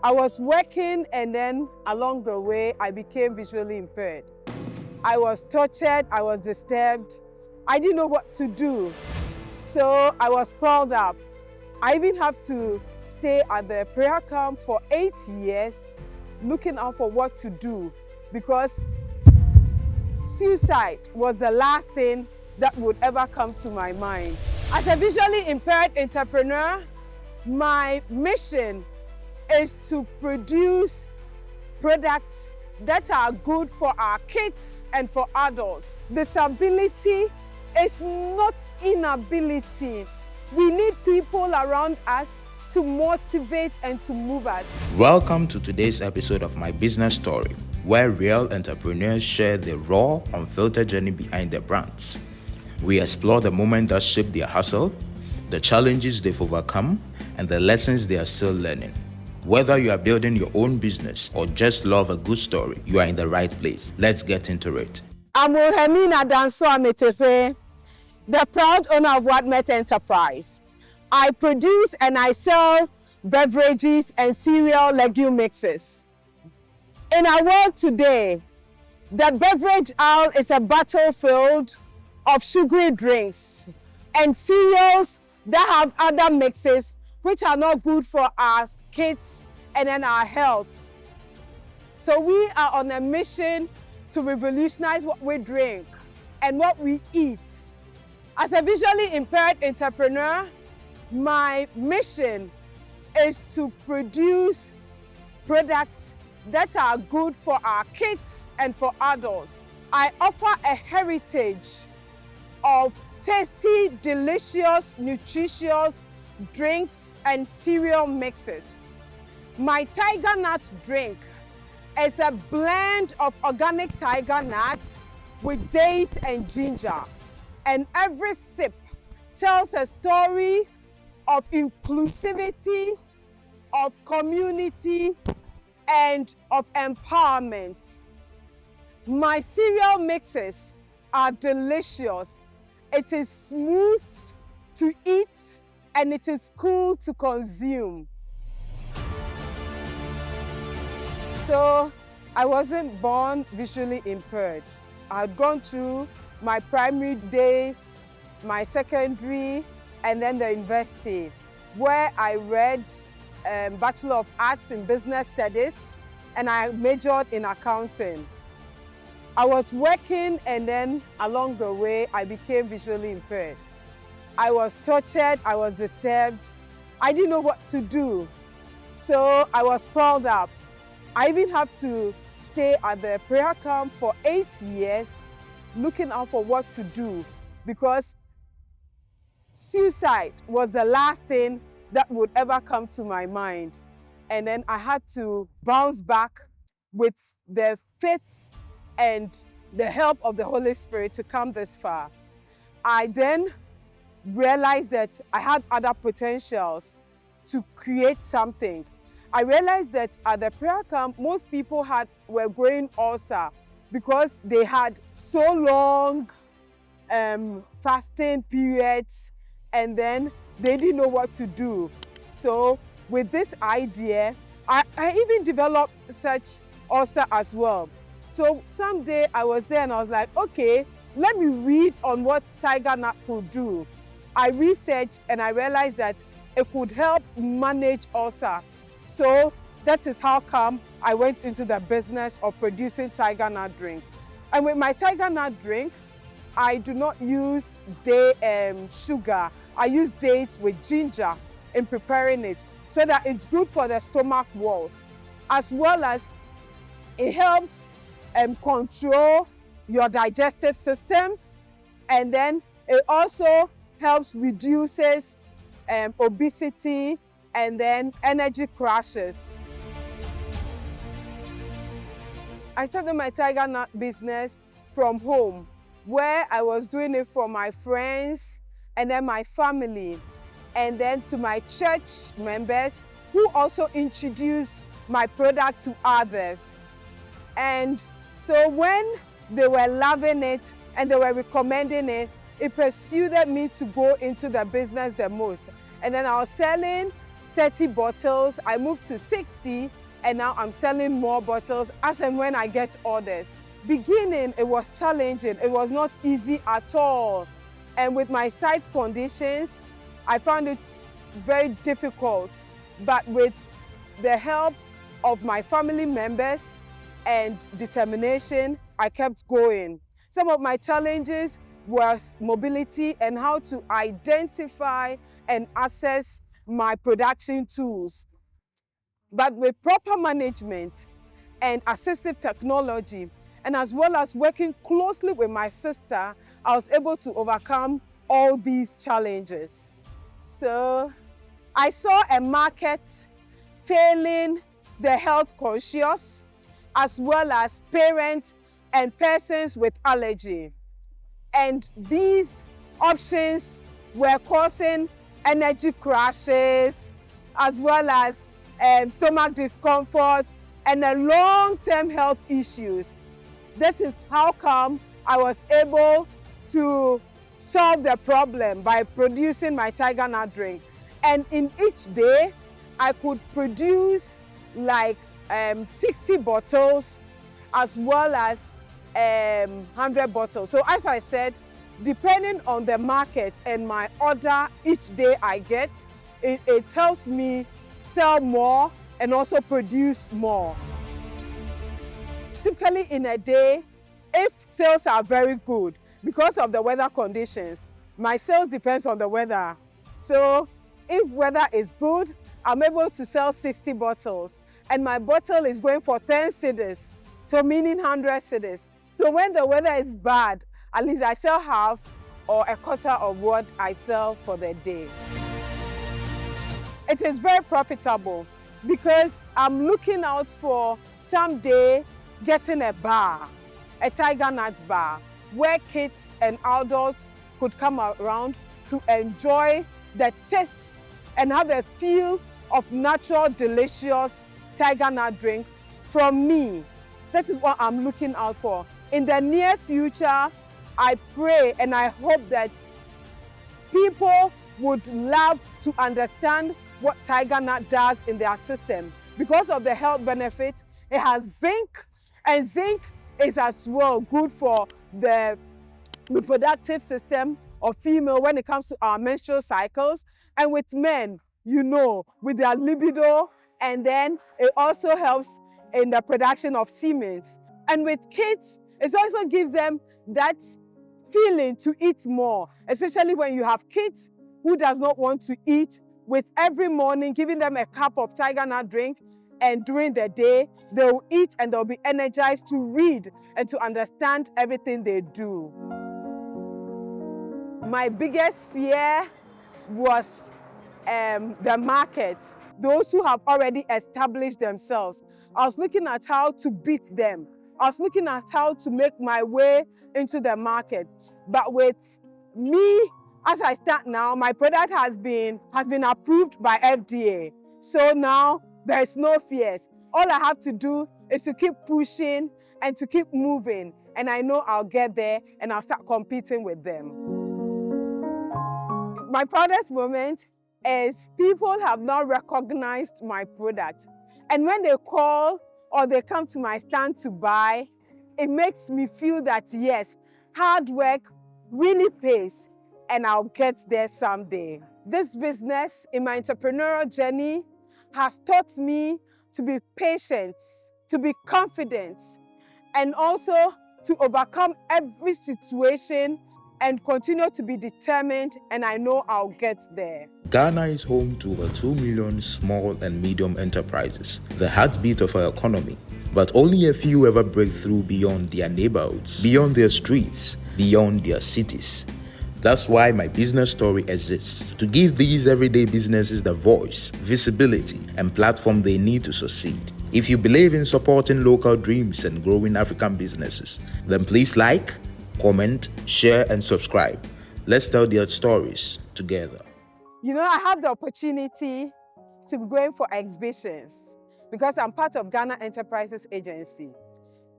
I was working, and then along the way, I became visually impaired. I was tortured, I was disturbed. I didn't know what to do. So I was called up. I even have to stay at the prayer camp for 8 years, looking out for what to do, because suicide was the last thing that would ever come to my mind. As a visually impaired entrepreneur, my mission is to produce products that are good for our kids and for adults. Disability is not inability. We need people around us to motivate and to move us. Welcome to today's episode of My Business Story, where real entrepreneurs share the raw, unfiltered journey behind their brands. We explore the moment that shaped their hustle, the challenges they've overcome, and the lessons they are still learning. Whether you are building your own business or just love a good story, you are in the right place. Let's get into it. I'm Wilhemina Dansua, the proud owner of Wadmet Enterprise. I produce and I sell beverages and cereal legume mixes. In our world today, the beverage aisle is a battlefield of sugary drinks and cereals that have other mixes which are not good for our kids and then our health. So we are on a mission to revolutionize what we drink and what we eat. As a visually impaired entrepreneur, my mission is to produce products that are good for our kids and for adults. I offer a heritage of tasty, delicious, nutritious drinks and cereal mixes. My tiger nut drink is a blend of organic tiger nuts with date and ginger. And every sip tells a story of inclusivity, of community, and of empowerment. My cereal mixes are delicious. It is smooth to eat and it is cool to consume. So I wasn't born visually impaired. I had gone through my primary days, my secondary, and then the university, where I read Bachelor of Arts in Business Studies, and I majored in accounting. I was working, and then along the way, I became visually impaired. I was tortured, I was disturbed. I didn't know what to do. So I was called up. I even have to stay at the prayer camp for 8 years, looking out for what to do, because suicide was the last thing that would ever come to my mind. And then I had to bounce back with the faith and the help of the Holy Spirit to come this far. I then realized that I had other potentials to create something. I realized that at the prayer camp, most people were growing ulcer because they had so long fasting periods, and then they didn't know what to do. So with this idea, I even developed such ulcer as well. So someday I was there and I was like, okay, let me read on what tiger nut could do. I researched and I realized that it could help manage ulcer. So that is how come I went into the business of producing tiger nut drink. And with my tiger nut drink, I do not use sugar. I use dates with ginger in preparing it so that it's good for the stomach walls, as well as it helps control your digestive systems, and then it also helps reduces obesity and then energy crashes. I started my tiger nut business from home, where I was doing it for my friends and then my family, and then to my church members who also introduced my product to others. And so when they were loving it and they were recommending it, it persuaded me to go into the business the most. And then I was selling 30 bottles, I moved to 60, and now I'm selling more bottles as and when I get orders. Beginning, it was challenging. It was not easy at all. And with my sight conditions, I found it very difficult. But with the help of my family members and determination, I kept going. Some of my challenges was mobility and how to identify and access my production tools. But with proper management and assistive technology, and as well as working closely with my sister, I was able to overcome all these challenges. So I saw a market failing the health conscious, as well as parents and persons with allergy. And these options were causing energy crashes, as well as stomach discomfort and long-term health issues. That is how come I was able to solve the problem by producing my tiger nut drink. And in each day, I could produce like 60 bottles as well as 100 bottles. So as I said, depending on the market and my order each day I get, it helps me sell more and also produce more. Typically in a day, if sales are very good, because of the weather conditions, my sales depends on the weather. So if weather is good, I'm able to sell 60 bottles and my bottle is going for 10 cedis, so meaning 100 cedis. So when the weather is bad, at least I sell half or a quarter of what I sell for the day. It is very profitable because I'm looking out for someday getting a bar, a tiger nut bar, where kids and adults could come around to enjoy the taste and have a feel of natural, delicious tiger nut drink from me. That is what I'm looking out for. In the near future, I pray and I hope that people would love to understand what tiger nut does in their system. Because of the health benefits, it has zinc, and zinc is as well good for the reproductive system of female when it comes to our menstrual cycles. And with men, you know, with their libido, and then it also helps in the production of semen. And with kids, it also gives them that feeling to eat more, especially when you have kids who does not want to eat. With every morning giving them a cup of tiger nut drink, and during the day they'll eat and they'll be energized to read and to understand everything they do. My biggest fear was the market, those who have already established themselves. I was looking at how to beat them. I was looking at how to make my way into the market. But with me, as I start now, my product has been approved by FDA. So now there is no fears. All I have to do is to keep pushing and to keep moving. And I know I'll get there and I'll start competing with them. My proudest moment is people have not recognized my product. And when they call or they come to my stand to buy, it makes me feel that yes, hard work really pays and I'll get there someday. This business in my entrepreneurial journey has taught me to be patient, to be confident, and also to overcome every situation and continue to be determined, and I know I'll get there. Ghana is home to over 2 million small and medium enterprises, the heartbeat of our economy. But only a few ever break through beyond their neighborhoods, beyond their streets, beyond their cities. That's why my business story exists, to give these everyday businesses the voice, visibility, and platform they need to succeed. If you believe in supporting local dreams and growing African businesses, then please like, comment, share, and subscribe. Let's tell their stories together. You know, I have the opportunity to be going for exhibitions because I'm part of Ghana Enterprises Agency.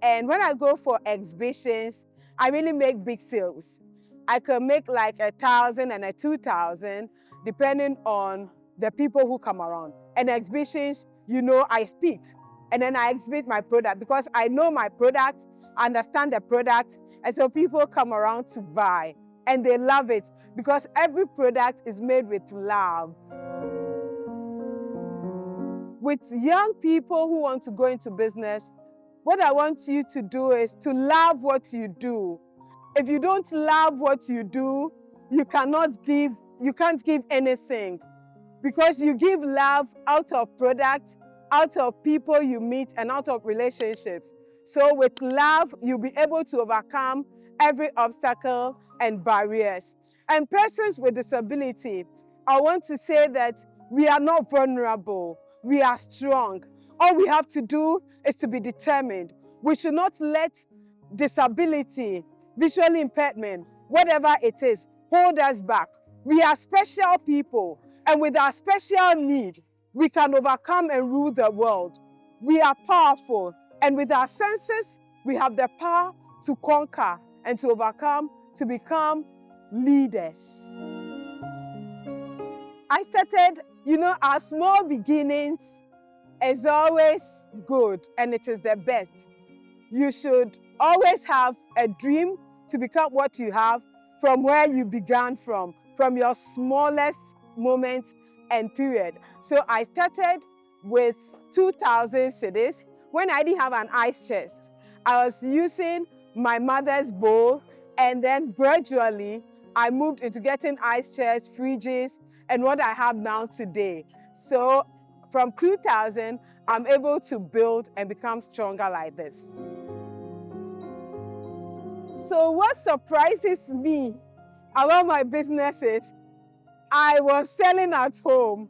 And when I go for exhibitions, I really make big sales. I can make like 1,000 and 2,000 depending on the people who come around. And exhibitions, I speak. And then I exhibit my product because I know my product, I understand the product, and so people come around to buy. And they love it because every product is made with love. With young people who want to go into business, what I want you to do is to love what you do. If you don't love what you do, you can't give anything, because you give love out of product, out of people you meet, and out of relationships. So with love, you'll be able to overcome every obstacle and barriers. And persons with disability, I want to say that we are not vulnerable, we are strong. All we have to do is to be determined. We should not let disability, visual impairment, whatever it is, hold us back. We are special people, and with our special need, we can overcome and rule the world. We are powerful, and with our senses, we have the power to conquer and to overcome, to become leaders. I started, our small beginnings is always good, and it is the best. You should always have a dream to become what you have from where you began from your smallest moment and period. So I started with 2,000 cedis when I didn't have an ice chest. I was using my mother's bowl, and then gradually I moved into getting ice chests, fridges, and what I have now today. So from 2,000, I'm able to build and become stronger like this. So what surprises me about my business is I was selling at home.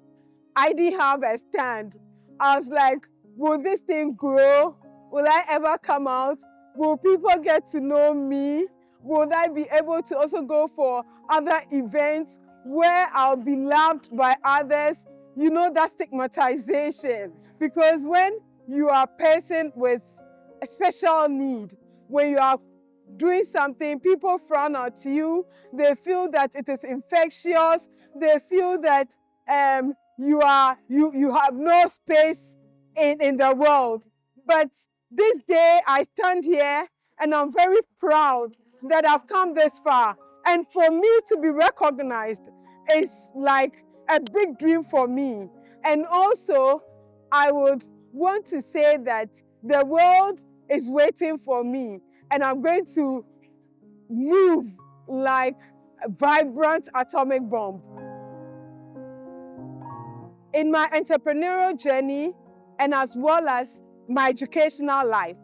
I didn't have a stand. I was like, will this thing grow? Will I ever come out? Will people get to know me? Will I be able to also go for other events where I'll be loved by others? That stigmatization. Because when you are a person with a special need, when you are doing something, people frown at you. They feel that it is infectious. They feel that you have no space in the world. But this day I stand here and I'm very proud that I've come this far. And for me to be recognized is like a big dream for me. And also, I would want to say that the world is waiting for me, and I'm going to move like a vibrant atomic bomb. In my entrepreneurial journey, and as well as my educational life,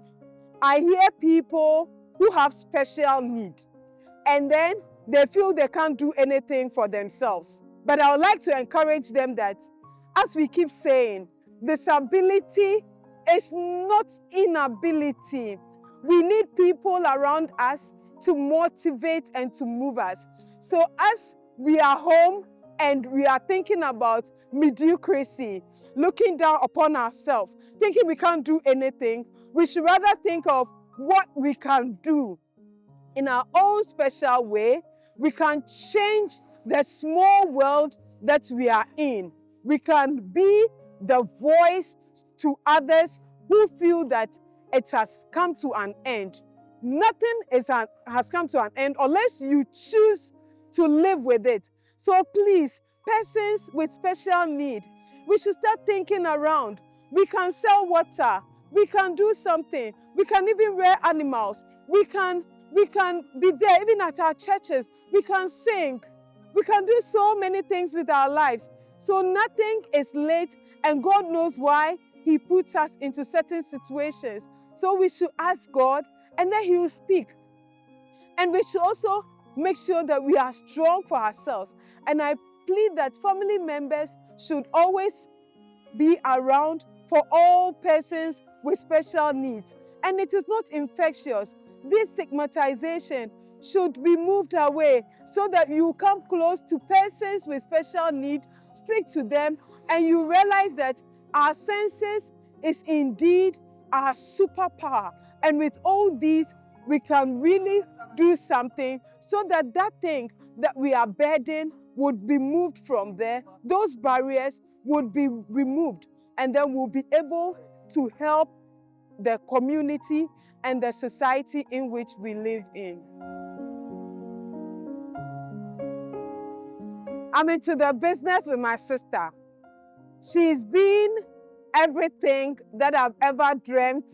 I hear people who have special need, and then they feel they can't do anything for themselves. But I would like to encourage them that, as we keep saying, disability is not inability. We need people around us to motivate and to move us. So as we are home and we are thinking about mediocrity, looking down upon ourselves, thinking we can't do anything, we should rather think of what we can do. In our own special way, we can change the small world that we are in. We can be the voice to others who feel that it has come to an end. Nothing has come to an end unless you choose to live with it. So please, persons with special need, we should start thinking around. We can sell water. We can do something. We can even rear animals. We can be there even at our churches. We can sing. We can do so many things with our lives. So nothing is late, and God knows why He puts us into certain situations. So we should ask God, and then He will speak. And we should also make sure that we are strong for ourselves. And I plead that family members should always be around for all persons with special needs. And it is not infectious. This stigmatization should be moved away so that you come close to persons with special need, speak to them, and you realize that our senses is indeed our superpower. And with all these, we can really do something so that that thing that we are burdened would be moved from there. Those barriers would be removed, and then we'll be able to help the community and the society in which we live in. I'm into the business with my sister. She's been everything that I've ever dreamt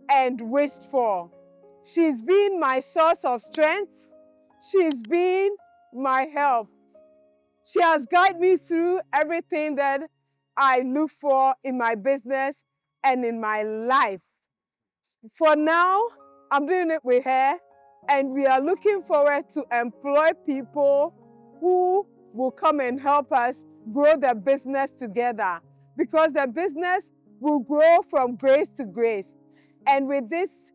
and wished for. She's been my source of strength. She's been my help. She has guided me through everything that I look for in my business and in my life. For now, I'm doing it with her, and we are looking forward to employ people who will come and help us grow the business together, because the business will grow from grace to grace. And with this,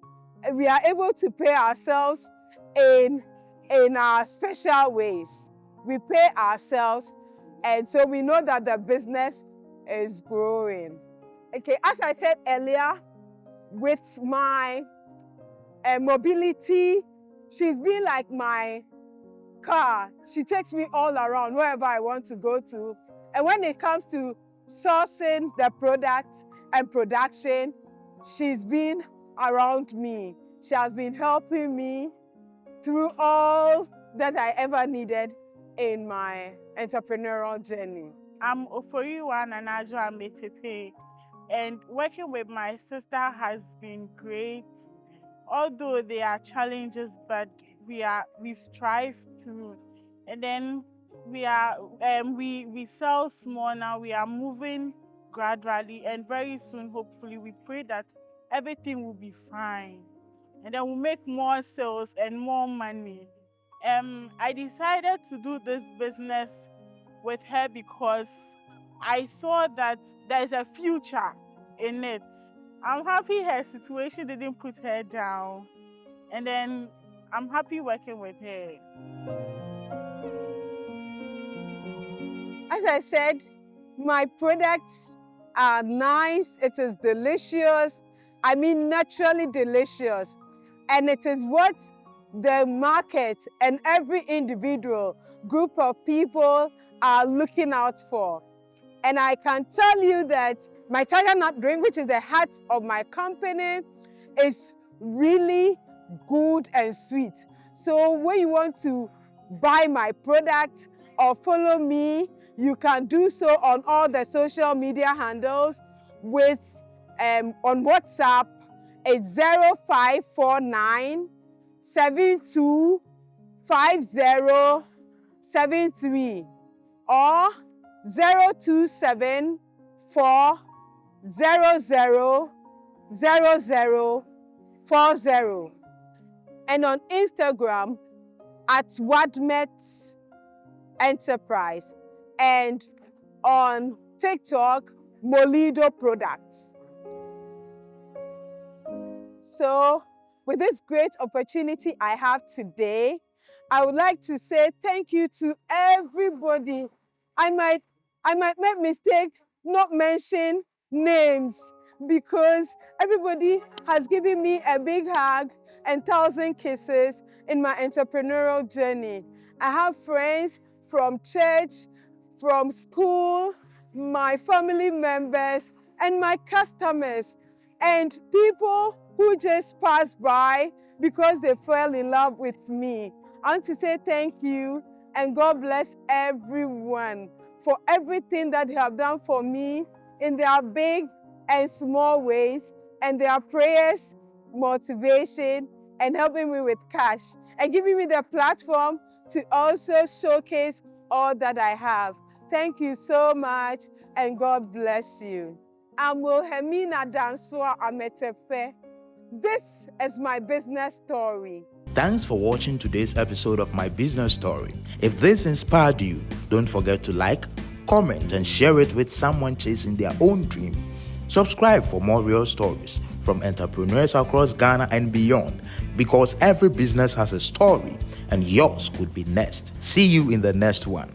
we are able to pay ourselves in our special ways. We pay ourselves, and so we know that the business is growing. Okay, as I said earlier, with my mobility, she's been like my car. She takes me all around wherever I want to go to. And when it comes to sourcing the product and production, she's been around me. She has been helping me through all that I ever needed in my entrepreneurial journey. I'm Wilhemina Dansua, and working with my sister has been great. Although there are challenges, but we've strived through. And then we sell small now. We are moving gradually, and very soon, hopefully, we pray that everything will be fine. And then we'll make more sales and more money. I decided to do this business with her because I saw that there's a future in it. I'm happy her situation didn't put her down, and then I'm happy working with her. As I said, my products are nice, it is delicious, I mean naturally delicious, and it is what the market and every individual group of people are looking out for. And I can tell you that my tiger nut drink, which is the heart of my company, is really good and sweet. So when you want to buy my product or follow me, you can do so on all the social media handles with on WhatsApp. It's 0549 725073 or 027 4000040, and on Instagram at Wadmet Enterprise, and on TikTok, Molido Products. So with this great opportunity I have today, I would like to say thank you to everybody. I might make mistake not mention names, because everybody has given me a big hug and 1,000 kisses in my entrepreneurial journey. I have friends from church, from school, my family members, and my customers, and people who just passed by because they fell in love with me. I want to say thank you, and God bless everyone for everything that they have done for me in their big and small ways, and their prayers, motivation, and helping me with cash, and giving me the platform to also showcase all that I have. Thank you so much, and God bless you. I'm Wilhemina Dansua Ametefe. This is my business story. Thanks for watching today's episode of My Business Story. If this inspired you, don't forget to like, comment, and share it with someone chasing their own dream. Subscribe for more real stories from entrepreneurs across Ghana and beyond, because every business has a story, and yours could be next. See you in the next one.